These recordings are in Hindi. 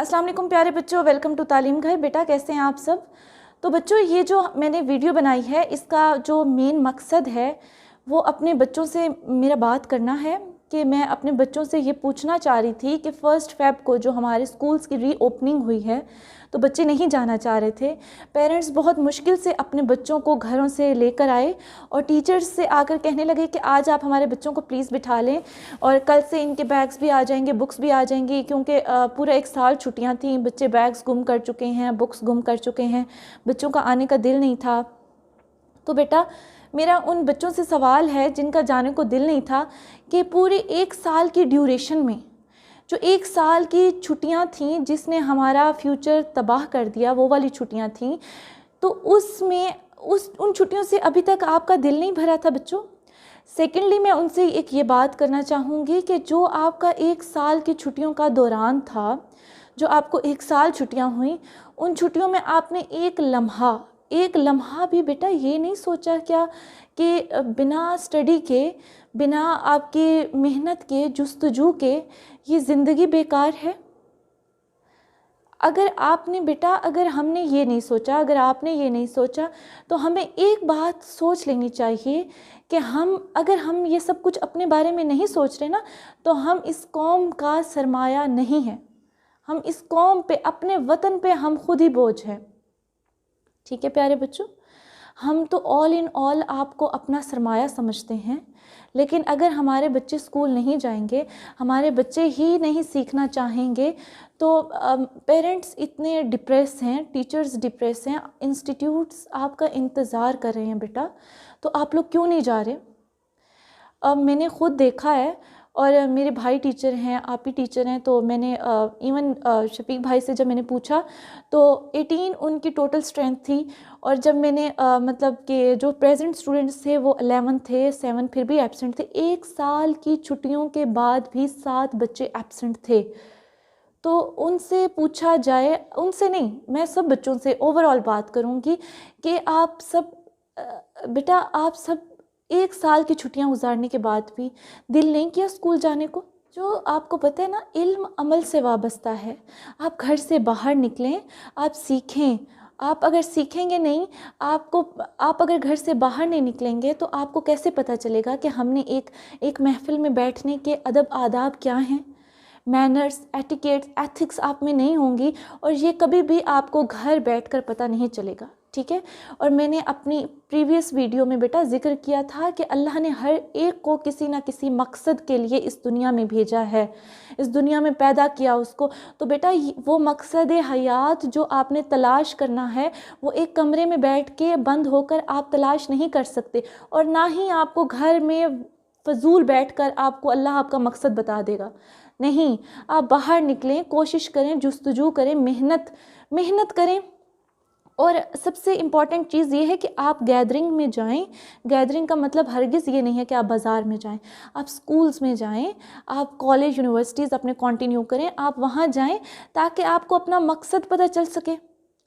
अस्सलाम वालेकुम प्यारे बच्चों, वेलकम टू तालीम घर। बेटा कैसे हैं आप सब। तो बच्चों ये जो मैंने वीडियो बनाई है इसका जो मेन मकसद है वो अपने बच्चों से मेरा बात करना है कि मैं अपने बच्चों से ये पूछना चाह रही थी कि 1 फ़रवरी को जो हमारे स्कूल्स की रीओपनिंग हुई है तो बच्चे नहीं जाना चाह रहे थे। पेरेंट्स बहुत मुश्किल से अपने बच्चों को घरों से लेकर आए और टीचर्स से आकर कहने लगे कि आज आप हमारे बच्चों को प्लीज़ बिठा लें और कल से इनके बैग्स भी आ जाएंगे, बुक्स भी आ जाएंगी, क्योंकि पूरा 1 साल छुट्टियां थी। बच्चे बैग्स गुम कर चुके हैं, बुक्स गुम कर चुके हैं, बच्चों का आने का दिल नहीं था। तो बेटा मेरा उन बच्चों से सवाल है जिनका जाने को दिल नहीं था कि पूरे 1 साल की ड्यूरेशन में जो 1 साल की छुट्टियां थीं जिसने हमारा फ्यूचर तबाह कर दिया, वो वाली छुट्टियां थीं, तो उसमें उन छुट्टियों से अभी तक आपका दिल नहीं भरा था बच्चों। सेकेंडली मैं उनसे एक ये बात करना चाहूँगी कि जो आपका 1 साल की छुट्टियों का दौरान था, जो आपको 1 साल छुट्टियाँ हुई, उन छुट्टियों में आपने एक लम्हा भी बेटा ये नहीं सोचा क्या कि बिना स्टडी के, बिना आपकी मेहनत के, जुस्तजू के ये ज़िंदगी बेकार है। अगर हमने ये नहीं सोचा, अगर आपने ये नहीं सोचा तो हमें एक बात सोच लेनी चाहिए कि अगर हम ये सब कुछ अपने बारे में नहीं सोच रहे ना तो हम इस कौम का सरमाया नहीं है। हम इस कौम पे, अपने वतन पे हम खुद ही बोझ हैं। ठीक है प्यारे बच्चों, हम तो ऑल इन ऑल आपको अपना सरमाया समझते हैं, लेकिन अगर हमारे बच्चे स्कूल नहीं जाएंगे, हमारे बच्चे ही नहीं सीखना चाहेंगे तो पेरेंट्स इतने डिप्रेस हैं, टीचर्स डिप्रेस हैं, इंस्टीट्यूट्स आपका इंतज़ार कर रहे हैं बेटा, तो आप लोग क्यों नहीं जा रहे। मैंने ख़ुद देखा है और मेरे भाई टीचर हैं, आप ही टीचर हैं, तो मैंने इवन शफीक भाई से जब मैंने पूछा तो 18 उनकी टोटल स्ट्रेंथ थी और जब मैंने मतलब कि जो प्रेजेंट स्टूडेंट्स थे वो 11 थे, 7 फिर भी एब्सेंट थे। 1 साल की छुट्टियों के बाद भी 7 बच्चे एब्सेंट थे। तो उनसे पूछा जाए, उनसे नहीं, मैं सब बच्चों से ओवरऑल बात करूँगी कि आप सब बेटा, आप सब 1 साल की छुट्टियां गुजारने के बाद भी दिल नहीं किया स्कूल जाने को। जो आपको पता है ना, इल्म अमल से वाबस्ता है। आप घर से बाहर निकलें, आप सीखें। आप अगर सीखेंगे नहीं, आप अगर घर से बाहर नहीं निकलेंगे तो आपको कैसे पता चलेगा कि हमने एक महफिल में बैठने के अदब आदाब क्या हैं। मैनर्स, एटिकेट्स, एथिक्स आप में नहीं होंगी और ये कभी भी आपको घर बैठकर पता नहीं चलेगा। ठीक है। और मैंने अपनी प्रीवियस वीडियो में बेटा जिक्र किया था कि अल्लाह ने हर एक को किसी ना किसी मकसद के लिए इस दुनिया में भेजा है, इस दुनिया में पैदा किया उसको। तो बेटा वो मकसद हयात जो आपने तलाश करना है वो एक कमरे में बैठ के बंद होकर आप तलाश नहीं कर सकते, और ना ही आपको घर में फजूल बैठकर आपको अल्लाह आपका मकसद बता देगा। नहीं, आप बाहर निकलें, कोशिश करें, जुस्तजू करें, मेहनत करें। और सबसे इम्पॉर्टेंट चीज़ ये है कि आप गैदरिंग में जाएं। गैदरिंग का मतलब हरगिज़ ये नहीं है कि आप बाज़ार में जाएं, आप स्कूल्स में जाएं, आप कॉलेज यूनिवर्सिटीज़ अपने कंटिन्यू करें, आप वहाँ जाएं ताकि आपको अपना मकसद पता चल सके।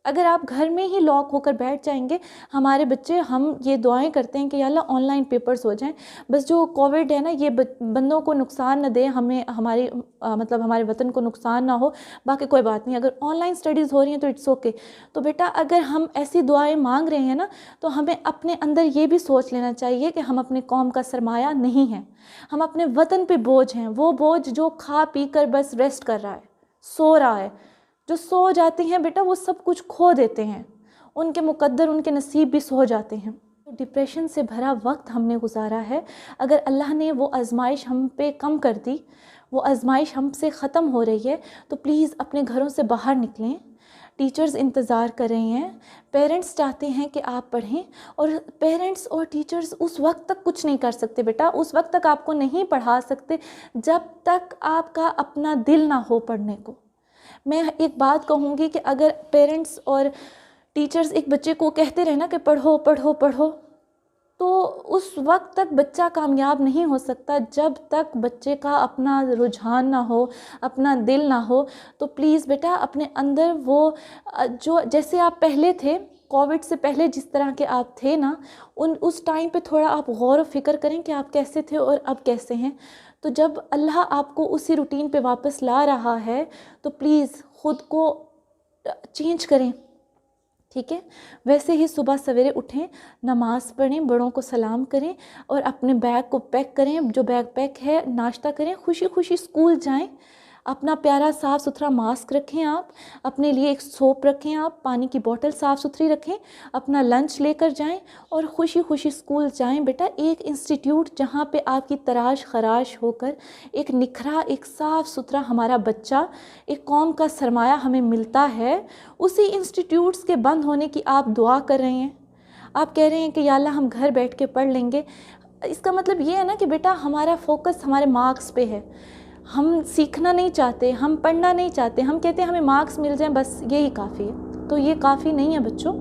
अगर आप घर में ही लॉक होकर बैठ जाएंगे, हमारे बच्चे, हम ये दुआएं करते हैं कि या अल्लाह ऑनलाइन पेपर्स हो जाएं, बस जो कोविड है ना ये बंदों को नुकसान न दे, हमें मतलब हमारे वतन को नुकसान ना हो, बाकी कोई बात नहीं। अगर ऑनलाइन स्टडीज़ हो रही हैं तो इट्स ओके। तो बेटा अगर हम ऐसी दुआएं मांग रहे हैं ना तो हमें अपने अंदर ये भी सोच लेना चाहिए कि हम अपने कौम का सरमाया नहीं हैं, हम अपने वतन पे बोझ हैं। वो बोझ जो खा पी कर बस रेस्ट कर रहा है, सो रहा है। जो सो जाते हैं बेटा वो सब कुछ खो देते हैं, उनके मुकद्दर, उनके नसीब भी सो जाते हैं। डिप्रेशन से भरा वक्त हमने गुजारा है। अगर अल्लाह ने वो आजमाइश हम पे कम कर दी, वो आजमाइश हमसे ख़त्म हो रही है, तो प्लीज़ अपने घरों से बाहर निकलें। टीचर्स इंतज़ार कर रहे हैं, पेरेंट्स चाहते हैं कि आप पढ़ें, और पेरेंट्स और टीचर्स उस वक्त तक कुछ नहीं कर सकते बेटा, उस वक्त तक आपको नहीं पढ़ा सकते जब तक आपका अपना दिल ना हो पढ़ने को। मैं एक बात कहूँगी कि अगर पेरेंट्स और टीचर्स एक बच्चे को कहते रहे ना कि पढ़ो पढ़ो पढ़ो, तो उस वक्त तक बच्चा कामयाब नहीं हो सकता जब तक बच्चे का अपना रुझान ना हो, अपना दिल ना हो। तो प्लीज़ बेटा अपने अंदर वो जो जैसे आप पहले थे, कोविड से पहले जिस तरह के आप थे ना, उस टाइम पे थोड़ा आप गौर व फिक्र करें कि आप कैसे थे और अब कैसे हैं। तो जब अल्लाह आपको उसी रूटीन पे वापस ला रहा है तो प्लीज़ ख़ुद को चेंज करें, ठीक है। वैसे ही सुबह सवेरे उठें, नमाज़ पढ़ें, बड़ों को सलाम करें और अपने बैग को पैक करें, जो बैग पैक है, नाश्ता करें, खुशी खुशी स्कूल जाएं। अपना प्यारा साफ़ सुथरा मास्क रखें, आप अपने लिए एक सोप रखें, आप पानी की बोतल साफ़ सुथरी रखें, अपना लंच लेकर जाएं और खुशी खुशी स्कूल जाएं। बेटा, एक इंस्टीट्यूट जहाँ पे आपकी तराश खराश होकर एक निखरा, एक साफ़ सुथरा हमारा बच्चा, एक कौम का सरमाया हमें मिलता है, उसी इंस्टीट्यूट्स के बंद होने की आप दुआ कर रहे हैं। आप कह रहे हैं कि या अल्लाह हम घर बैठ के पढ़ लेंगे। इसका मतलब ये है ना कि बेटा हमारा फोकस हमारे मार्क्स पे है, हम सीखना नहीं चाहते, हम पढ़ना नहीं चाहते, हम कहते हैं हमें मार्क्स मिल जाएं बस यही काफ़ी है। तो ये काफ़ी नहीं है बच्चों।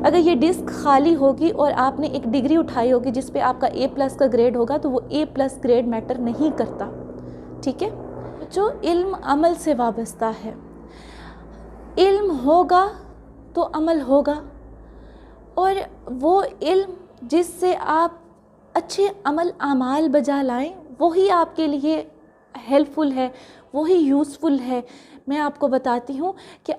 अगर ये डिस्क खाली होगी और आपने एक डिग्री उठाई होगी जिस पे आपका A+ का ग्रेड होगा तो वो A+ ग्रेड मैटर नहीं करता, ठीक है बच्चों। इल्म अमल से वाबस्ता है, इल्म होगा तो अमल होगा, और वो इल्म जिससे आप अच्छे अमल आमाल बजा लाएं वही आपके लिए हेल्पफुल है, वही यूज़फुल है। मैं आपको बताती हूँ कि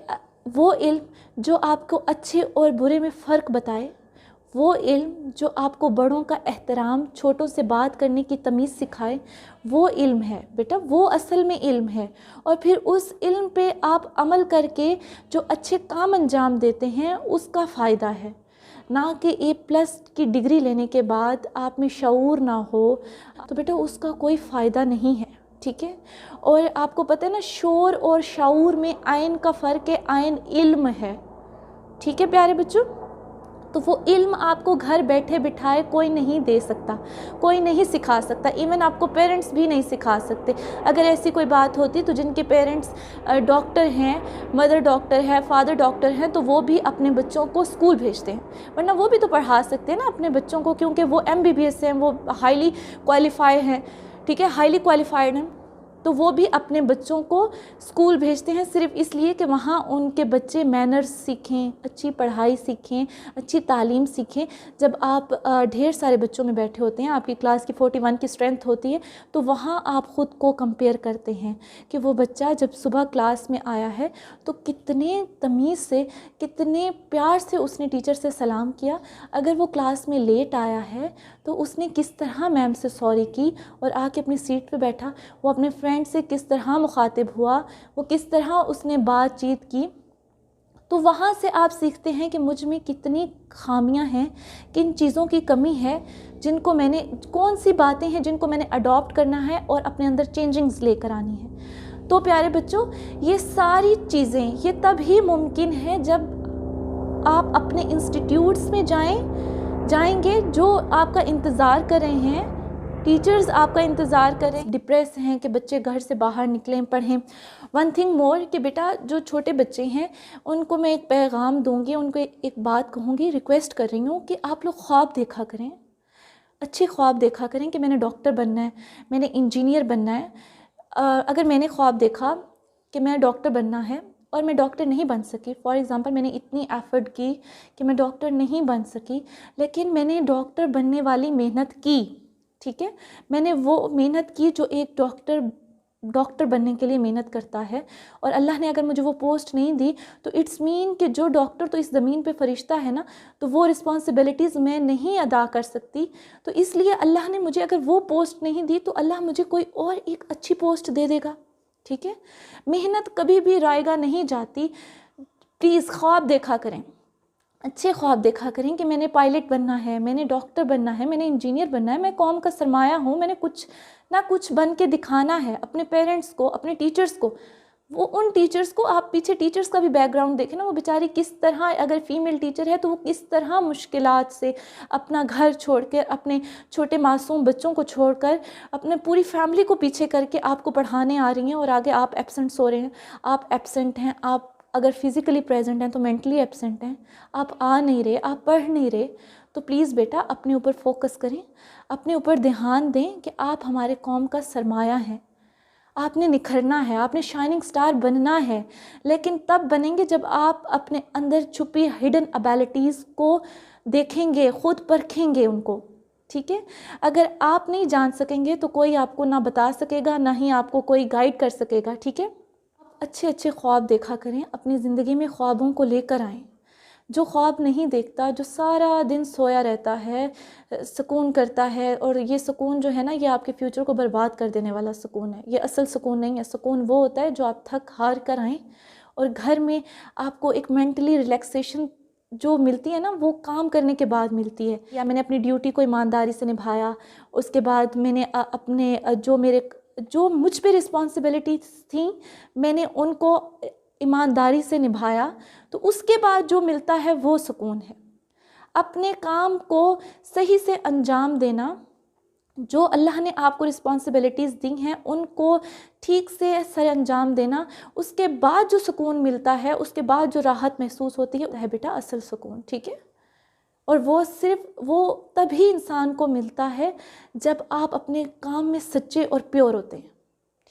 वो इल्म जो आपको अच्छे और बुरे में फ़र्क बताए, वो इल्म जो आपको बड़ों का एहतराम, छोटों से बात करने की तमीज़ सिखाए, वो इल्म है बेटा, वो असल में इल्म है। और फिर उस इल्म पे आप अमल करके जो अच्छे काम अंजाम देते हैं उसका फ़ायदा है, ना कि A+ की डिग्री लेने के बाद आप में शऊर ना हो, तो बेटा उसका कोई फ़ायदा नहीं है, ठीक है। और आपको पता है ना, शोर और शऊर में आयन का फ़र्क है, आयन इल्म है, ठीक है प्यारे बच्चों। तो वो इल्म आपको घर बैठे बिठाए कोई नहीं दे सकता, कोई नहीं सिखा सकता, इवन आपको पेरेंट्स भी नहीं सिखा सकते। अगर ऐसी कोई बात होती तो जिनके पेरेंट्स डॉक्टर हैं, मदर डॉक्टर है, फादर डॉक्टर हैं, तो वो भी अपने बच्चों को स्कूल भेजते हैं, वरना वो भी तो पढ़ा सकते हैं ना अपने बच्चों को, क्योंकि वो MBBS हैं, वो हाईली क्वालिफाइड हैं, ठीक है, हाईली क्वालिफाइड हैं, तो वो भी अपने बच्चों को स्कूल भेजते हैं सिर्फ़ इसलिए कि वहाँ उनके बच्चे मैनर्स सीखें, अच्छी पढ़ाई सीखें, अच्छी तालीम सीखें। जब आप ढेर सारे बच्चों में बैठे होते हैं, आपकी क्लास की 41 की स्ट्रेंथ होती है, तो वहाँ आप ख़ुद को कंपेयर करते हैं कि वो बच्चा जब सुबह क्लास में आया है तो कितने तमीज़ से, कितने प्यार से उसने टीचर से सलाम किया। अगर वो क्लास में लेट आया है तो उसने किस तरह मैम से सॉरी की और आके अपनी सीट पे बैठा, वो अपने फ्रेंड से किस तरह मुखातिब हुआ, वो किस तरह उसने बातचीत की। तो वहाँ से आप सीखते हैं कि मुझ में कितनी खामियां हैं, किन चीज़ों की कमी है, जिनको मैंने, कौन सी बातें हैं जिनको मैंने अडॉप्ट करना है और अपने अंदर चेंजिंग्स लेकर आनी है। तो प्यारे बच्चों, ये सारी चीज़ें ये तभी मुमकिन है जब आप अपने इंस्टीट्यूट्स में जाएंगे जो आपका इंतज़ार कर रहे हैं, टीचर्स आपका इंतज़ार करें, डिप्रेस हैं कि बच्चे घर से बाहर निकलें, पढ़ें। वन थिंग मोर कि बेटा जो छोटे बच्चे हैं उनको मैं एक पैगाम दूंगी, उनको एक बात कहूँगी, रिक्वेस्ट कर रही हूँ कि आप लोग ख्वाब देखा करें, अच्छे ख्वाब देखा करें कि मैंने डॉक्टर बनना है, मैंने इंजीनियर बनना है। अगर मैंने ख्वाब देखा कि मैं डॉक्टर बनना है और मैं डॉक्टर नहीं बन सकी, फॉर एग्ज़ाम्पल मैंने इतनी एफ़र्ट की कि मैं डॉक्टर नहीं बन सकी, लेकिन मैंने डॉक्टर बनने वाली मेहनत की, ठीक है, मैंने वो मेहनत की जो एक डॉक्टर बनने के लिए मेहनत करता है, और अल्लाह ने अगर मुझे वो पोस्ट नहीं दी तो इट्स मीन कि जो डॉक्टर तो इस ज़मीन पे फ़रिश्ता है ना, तो वो रिस्पॉन्सिबिलिटीज़ मैं नहीं अदा कर सकती। तो इसलिए अल्लाह ने मुझे अगर वो पोस्ट नहीं दी तो अल्लाह मुझे कोई और एक अच्छी पोस्ट दे देगा, ठीक है। मेहनत कभी भी रायगा नहीं जाती। प्लीज़ ख्वाब देखा करें, अच्छे ख्वाब देखा करें कि मैंने पायलट बनना है, मैंने डॉक्टर बनना है, मैंने इंजीनियर बनना है, मैं कौम का सरमाया हूँ, मैंने कुछ ना कुछ बन के दिखाना है अपने पेरेंट्स को, अपने टीचर्स को। वो उन टीचर्स को, आप पीछे टीचर्स का भी बैकग्राउंड देखें ना, वो बेचारी किस तरह, अगर फीमेल टीचर है तो वो किस तरह मुश्किलात से अपना घर छोड़कर, अपने छोटे मासूम बच्चों को छोड़कर, अपने पूरी फैमिली को पीछे करके आपको पढ़ाने आ रही हैं, और आगे आप एब्सेंट हो रहे हैं, आप एब्सेंट हैं, आप अगर फिज़िकली प्रेजेंट हैं तो मेंटली एब्सेंट हैं, आप आ नहीं रहे, आप पढ़ नहीं रहे। तो प्लीज़ बेटा अपने ऊपर फोकस करें, अपने ऊपर ध्यान दें कि आप हमारे कौम का सरमाया हैं, आपने निखरना है, आपने शाइनिंग स्टार बनना है, लेकिन तब बनेंगे जब आप अपने अंदर छुपी हिडन एबिलिटीज़ को देखेंगे, खुद परखेंगे उनको। ठीक है, अगर आप नहीं जान सकेंगे तो कोई आपको ना बता सकेगा, ना ही आपको कोई गाइड कर सकेगा। ठीक है, आप अच्छे अच्छे ख्वाब देखा करें, अपनी ज़िंदगी में ख्वाबों को लेकर आएँ। जो ख्वाब नहीं देखता, जो सारा दिन सोया रहता है, सुकून करता है, और ये सुकून जो है ना, ये आपके फ्यूचर को बर्बाद कर देने वाला सुकून है। ये असल सुकून नहीं है। सुकून वो होता है जो आप थक हार कर आएँ और घर में आपको एक मेंटली रिलैक्सेशन जो मिलती है ना, वो काम करने के बाद मिलती है। या मैंने अपनी ड्यूटी को ईमानदारी से निभाया, उसके बाद मैंने अपने जो मुझ पे रिस्पॉन्सिबिलिटीज थी, मैंने उनको ईमानदारी से निभाया, तो उसके बाद जो मिलता है वो सुकून है। अपने काम को सही से अंजाम देना, जो अल्लाह ने आपको रिस्पॉन्सिबिलिटीज़ दी हैं उनको ठीक से सर अंजाम देना, उसके बाद जो सुकून मिलता है, उसके बाद जो राहत महसूस होती है बेटा असल सुकून। ठीक है, और वो तभी इंसान को मिलता है जब आप अपने काम में सच्चे और प्योर होते हैं।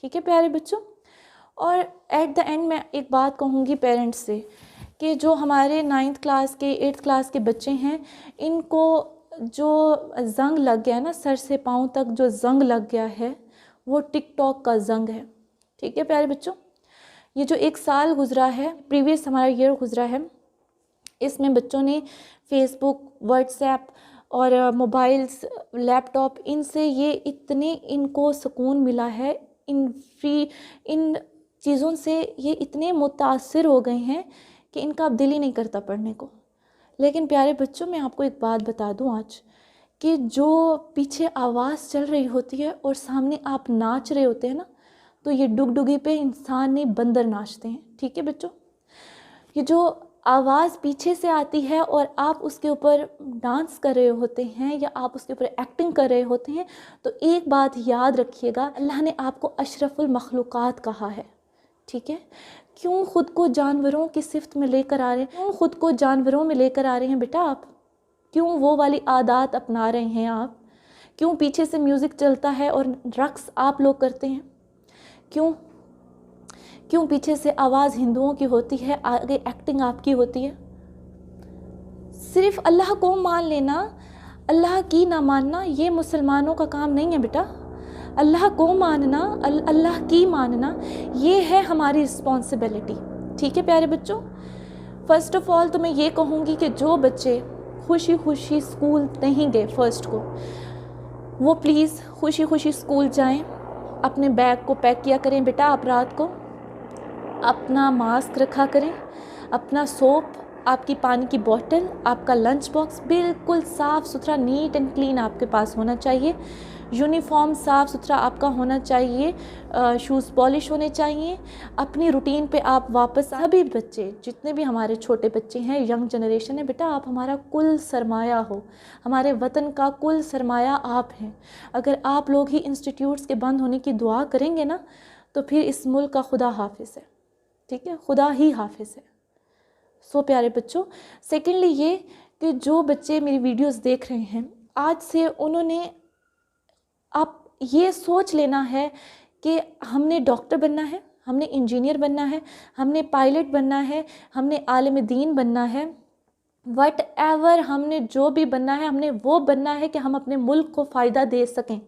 ठीक है प्यारे बच्चों, और एट द एंड मैं एक बात कहूँगी पेरेंट्स से कि जो हमारे 9th क्लास के 8th क्लास के बच्चे हैं, इनको जो जंग लग गया है ना, सर से पाँव तक जो जंग लग गया है, वो टिकटॉक का जंग है। ठीक है प्यारे बच्चों, ये जो 1 साल गुजरा है, प्रीवियस हमारा ईयर गुजरा है, इसमें बच्चों ने फेसबुक, व्हाट्सएप और मोबाइल्स, लैपटॉप, इनसे ये इतने इनको सुकून मिला है, इन चीज़ों से ये इतने मुतासिर हो गए हैं कि इनका अब दिल ही नहीं करता पढ़ने को। लेकिन प्यारे बच्चों, मैं आपको एक बात बता दूं आज, कि जो पीछे आवाज़ चल रही होती है और सामने आप नाच रहे होते हैं ना, तो ये डुगडुगी पे इंसान नहीं बंदर नाचते हैं। ठीक है बच्चों, ये जो आवाज़ पीछे से आती है और आप उसके ऊपर डांस कर रहे होते हैं या आप उसके ऊपर एक्टिंग कर रहे होते हैं, तो एक बात याद रखिएगा, अल्लाह ने आपको अशरफुल मखलूक़ात कहा है। ठीक है, क्यों खुद को जानवरों की सिफ्त में लेकर आ रहे हैं, क्यों खुद को जानवरों में लेकर आ रहे हैं बेटा आप? क्यों वो वाली आदत अपना रहे हैं आप? क्यों पीछे से म्यूज़िक चलता है और रक्स आप लोग करते हैं? क्यों पीछे से आवाज़ हिंदुओं की होती है, आगे एक्टिंग आपकी होती है? सिर्फ अल्लाह को मान लेना, अल्लाह की ना मानना, ये मुसलमानों का काम नहीं है बेटा। अल्लाह को मानना, अल्लाह की मानना, ये है हमारी रिस्पॉन्सिबिलिटी। ठीक है प्यारे बच्चों, फ़र्स्ट ऑफ़ ऑल तो मैं ये कहूँगी कि जो बच्चे खुशी खुशी स्कूल नहीं गए फर्स्ट को, वो प्लीज़ खुशी खुशी स्कूल जाएं। अपने बैग को पैक किया करें बेटा आप रात को, अपना मास्क रखा करें, अपना सोप, आपकी पानी की बोतल, आपका लंच बॉक्स बिल्कुल साफ़ सुथरा, नीट एंड क्लीन आपके पास होना चाहिए। यूनिफॉर्म साफ़ सुथरा आपका होना चाहिए, शूज़ पॉलिश होने चाहिए। अपनी रूटीन पे आप वापस, सभी बच्चे जितने भी हमारे छोटे बच्चे हैं, यंग जनरेशन है बेटा, आप हमारा कुल सरमाया हो, हमारे वतन का कुल सरमाया आप हैं। अगर आप लोग ही इंस्टीट्यूट्स के बंद होने की दुआ करेंगे ना, तो फिर इस मुल्क का खुदा हाफिज़ है। ठीक है, खुदा ही हाफिज़ है। सो प्यारे बच्चों, सेकेंडली ये कि जो बच्चे मेरी वीडियोस देख रहे हैं, आज से उन्होंने, आप ये सोच लेना है कि हमने डॉक्टर बनना है, हमने इंजीनियर बनना है, हमने पायलट बनना है, हमने आलिम दीन बनना है, वट एवर हमने जो भी बनना है, हमने वो बनना है कि हम अपने मुल्क को फ़ायदा दे सकें,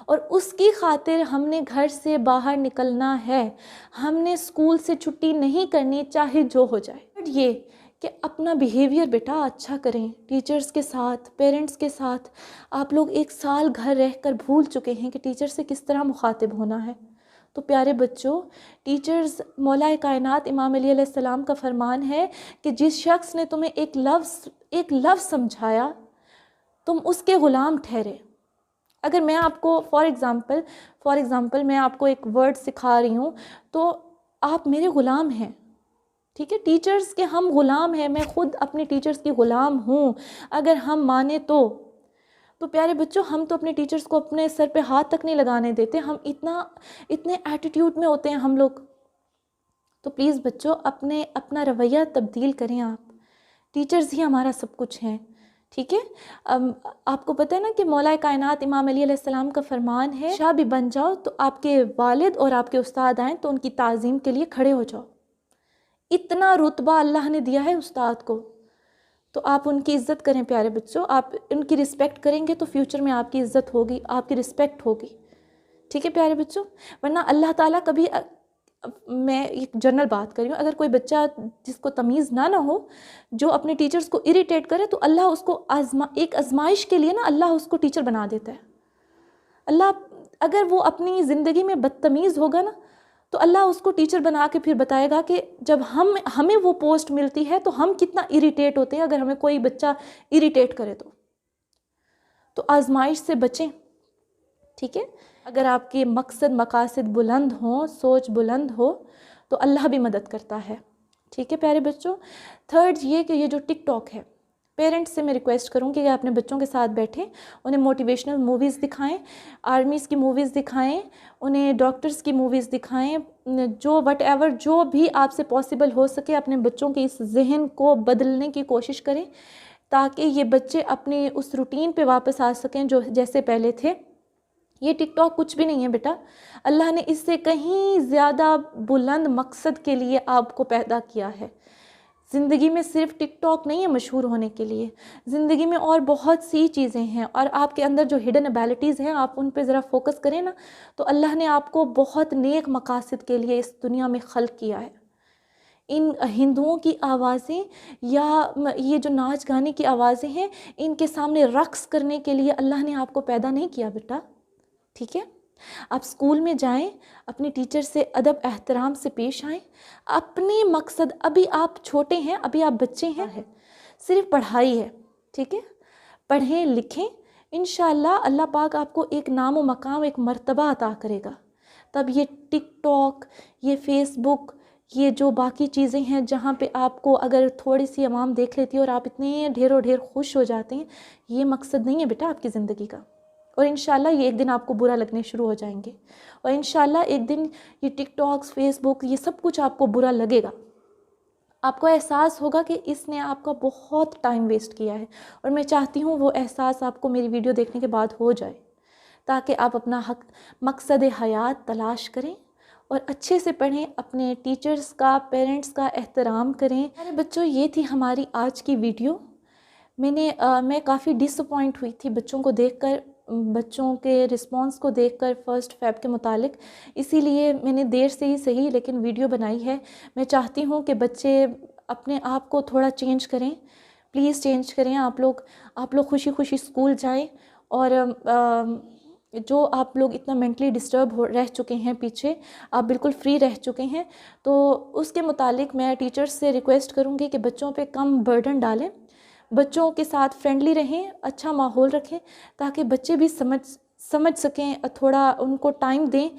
और उसकी खातिर हमने घर से बाहर निकलना है। हमने स्कूल से छुट्टी नहीं करनी, चाहे जो हो जाए। बट ये कि अपना बिहेवियर बेटा अच्छा करें, टीचर्स के साथ, पेरेंट्स के साथ। आप लोग 1 साल घर रहकर भूल चुके हैं कि टीचर से किस तरह मुखातिब होना है। तो प्यारे बच्चों, टीचर्स, मौला कायनात इमाम अली अलैहिस्सलाम का फरमान है कि जिस शख्स ने तुम्हें एक लफ्ज़ समझाया, तुम उसके ग़ुलाम ठहरे। अगर मैं आपको फॉर एग्ज़ाम्पल मैं आपको एक वर्ड सिखा रही हूँ, तो आप मेरे ग़ुलाम हैं। ठीक है, टीचर्स के हम ग़ुलाम हैं, मैं ख़ुद अपने टीचर्स की ग़ुलाम हूँ। अगर हम माने तो प्यारे बच्चों, हम तो अपने टीचर्स को अपने सर पे हाथ तक नहीं लगाने देते। हम इतने एटीट्यूड में होते हैं हम लोग। तो प्लीज़ बच्चों, अपना रवैया तब्दील करें आप। टीचर्स ही हमारा सब कुछ हैं। ठीक है। आपको पता है ना कि मौला कायनात इमाम अली अलैहिस्सलाम का फरमान है, शाह भी बन जाओ तो आपके वालिद और आपके उस्ताद आएँ तो उनकी ताज़ीम के लिए खड़े हो जाओ। इतना रुतबा अल्लाह ने दिया है उस्ताद को, तो आप उनकी इज़्ज़त करें प्यारे बच्चों। आप उनकी रिस्पेक्ट करेंगे तो फ्यूचर में आपकी इज़्ज़त होगी, आपकी रिस्पेक्ट होगी। ठीक है प्यारे बच्चों। वरना अल्लाह ताला कभी मैं एक जनरल बात कर रही हूँ, अगर कोई बच्चा जिसको तमीज़ ना हो, जो अपने टीचर्स को इरिटेट करे, तो अल्लाह उसको एक आजमाइश के लिए ना अल्लाह उसको टीचर बना देता है। अल्लाह अगर वो अपनी ज़िंदगी में बदतमीज़ होगा ना, तो अल्लाह उसको टीचर बना के फिर बताएगा कि जब हमें वो पोस्ट मिलती है तो हम कितना इरिटेट होते हैं अगर हमें कोई बच्चा इरिटेट करे तो आजमाइश से बचें। ठीक है। अगर आपके मकसद मकासद बुलंद हों, सोच बुलंद हो, तो अल्लाह भी मदद करता है। ठीक है प्यारे बच्चों। थर्ड ये कि ये जो टिकटॉक है, पेरेंट्स से मैं रिक्वेस्ट करूँगी कि अपने बच्चों के साथ बैठें, उन्हें मोटिवेशनल मूवीज़ दिखाएं, आर्मीज़ की मूवीज़ दिखाएं, उन्हें डॉक्टर्स की मूवीज़ दिखाएं, जो वटएवर जो भी आपसे पॉसिबल हो सके अपने बच्चों के इस जहन को बदलने की कोशिश करें, ताकि ये बच्चे अपने उस रूटीन पे वापस आ सकें जो जैसे पहले थे। ये टिकटॉक कुछ भी नहीं है बेटा, अल्लाह ने इससे कहीं ज़्यादा बुलंद मकसद के लिए आपको पैदा किया है। ज़िंदगी में सिर्फ टिकटॉक नहीं है मशहूर होने के लिए, ज़िंदगी में और बहुत सी चीज़ें हैं, और आपके अंदर जो हिडन एबिलिटीज़ हैं आप उन पे ज़रा फोकस करें ना, तो अल्लाह ने आपको बहुत नेक मकासद के लिए इस दुनिया में खल्क किया है। इन हिंदुओं की आवाज़ें या ये जो नाच गाने की आवाज़ें हैं, इनके सामने रक्स करने के लिए अल्लाह ने आपको पैदा नहीं किया बेटा। ठीक है। आप स्कूल में जाएं, अपने टीचर से अदब एहतराम से पेश आएं। अपने मकसद, अभी आप छोटे हैं, अभी आप बच्चे हैं, सिर्फ पढ़ाई है। ठीक है। पढ़ें लिखें, इंशाअल्लाह अल्लाह पाक आपको एक नाम व मकाम, एक मर्तबा अता करेगा। तब ये टिकटॉक, ये फेसबुक, ये जो बाकी चीज़ें हैं जहाँ पे आपको अगर थोड़ी सी आवाम देख लेती है और आप इतने ढेरों ढेर खुश हो जाते हैं, ये मकसद नहीं है बेटा आपकी ज़िंदगी का। और इंशाल्लाह ये एक दिन आपको बुरा लगने शुरू हो जाएंगे, और इंशाल्लाह एक दिन ये टिकटॉक्स, फेसबुक, ये सब कुछ आपको बुरा लगेगा। आपको एहसास होगा कि इसने आपका बहुत टाइम वेस्ट किया है, और मैं चाहती हूँ वो एहसास आपको मेरी वीडियो देखने के बाद हो जाए, ताकि आप अपना हक मकसद हयात तलाश करें और अच्छे से पढ़ें, अपने टीचर्स का, पेरेंट्स का एहतराम करें। अरे बच्चों, ये थी हमारी आज की वीडियो। मैं काफ़ी डिसअपॉइंट हुई थी बच्चों को देखकर, बच्चों के रिस्पांस को देखकर 1 फ़रवरी के मुतालिक, इसीलिए मैंने देर से ही सही लेकिन वीडियो बनाई है। मैं चाहती हूँ कि बच्चे अपने आप को थोड़ा चेंज करें, प्लीज़ चेंज करें। आप लोग खुशी खुशी स्कूल जाएं, और जो आप लोग इतना मेंटली डिस्टर्ब रह चुके हैं पीछे, आप बिल्कुल फ्री रह चुके हैं, तो उसके मुतालिक मैं टीचर्स से रिक्वेस्ट करूँगी कि बच्चों पे कम बर्डन डालें, बच्चों के साथ फ्रेंडली रहें, अच्छा माहौल रखें, ताकि बच्चे भी समझ सकें, थोड़ा उनको टाइम दें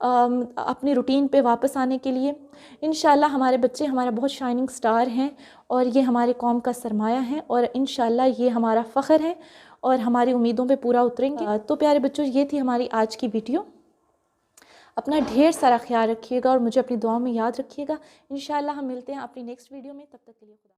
अपनी रूटीन पे वापस आने के लिए। इंशाल्लाह हमारे बच्चे हमारा बहुत शाइनिंग स्टार हैं, और ये हमारे कौम का सरमाया है, और इंशाल्लाह ये हमारा फ़ख्र है और हमारी उम्मीदों पे पूरा उतरेंगे। तो प्यारे बच्चों, ये थी हमारी आज की वीडियो। अपना ढेर सारा ख्याल रखिएगा और मुझे अपनी दुआओं में याद रखिएगा। इंशाल्लाह हम मिलते हैं अपनी नेक्स्ट वीडियो में। तब तक के लिए खुदा।